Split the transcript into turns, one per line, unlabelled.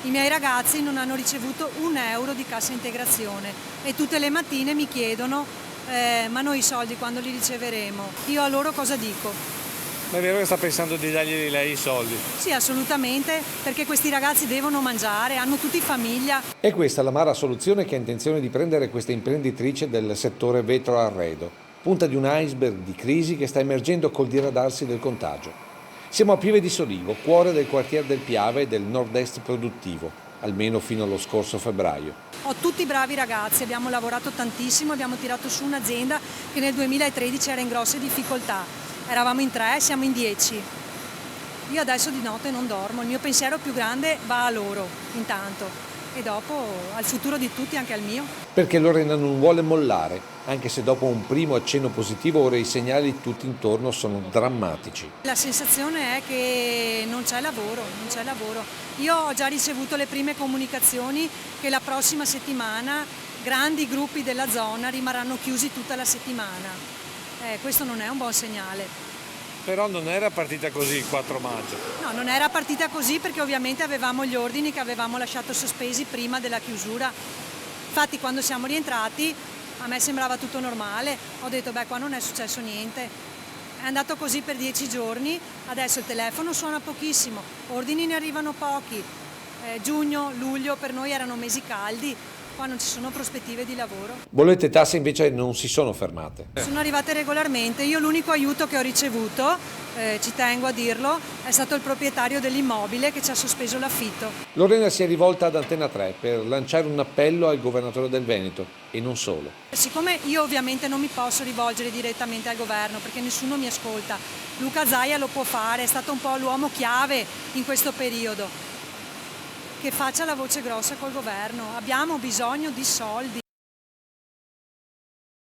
I miei ragazzi non hanno ricevuto un euro di cassa integrazione e tutte le mattine mi chiedono ma noi i soldi quando li riceveremo? Io a loro cosa dico?
Ma è vero che sta pensando di dargli lei i soldi?
Sì, assolutamente, perché questi ragazzi devono mangiare, hanno tutti famiglia.
È questa l'amara soluzione che ha intenzione di prendere questa imprenditrice del settore vetro arredo, punta di un iceberg di crisi che sta emergendo col diradarsi del contagio. Siamo a Pieve di Solivo, cuore del quartiere del Piave e del nord-est produttivo, almeno fino allo scorso febbraio.
Ho tutti bravi ragazzi, abbiamo lavorato tantissimo, abbiamo tirato su un'azienda che nel 2013 era in grosse difficoltà. Eravamo in 3, siamo in 10. Io adesso di notte non dormo, il mio pensiero più grande va a loro intanto e dopo al futuro di tutti, anche al mio.
Perché Lorena non vuole mollare, anche se dopo un primo accenno positivo ora i segnali tutti intorno sono drammatici.
La sensazione è che non c'è lavoro, non c'è lavoro. Io ho già ricevuto le prime comunicazioni che la prossima settimana grandi gruppi della zona rimarranno chiusi tutta la settimana. Questo non è un buon segnale.
Però non era partita così il 4 maggio.
No, non era partita così perché ovviamente avevamo gli ordini che avevamo lasciato sospesi prima della chiusura. Infatti quando siamo rientrati a me sembrava tutto normale, ho detto beh qua non è successo niente. È andato così per 10 giorni, adesso il telefono suona pochissimo, ordini ne arrivano pochi. Giugno, luglio per noi erano mesi caldi, qua non ci sono prospettive di lavoro.
Bollette e tasse invece non si sono fermate.
Sono arrivate regolarmente, io l'unico aiuto che ho ricevuto, ci tengo a dirlo, è stato il proprietario dell'immobile che ci ha sospeso l'affitto.
Lorena si è rivolta ad Antena 3 per lanciare un appello al governatore del Veneto e non solo.
Siccome io ovviamente non mi posso rivolgere direttamente al governo perché nessuno mi ascolta, Luca Zaia lo può fare, è stato un po' l'uomo chiave in questo periodo, che faccia la voce grossa col governo, abbiamo bisogno di soldi.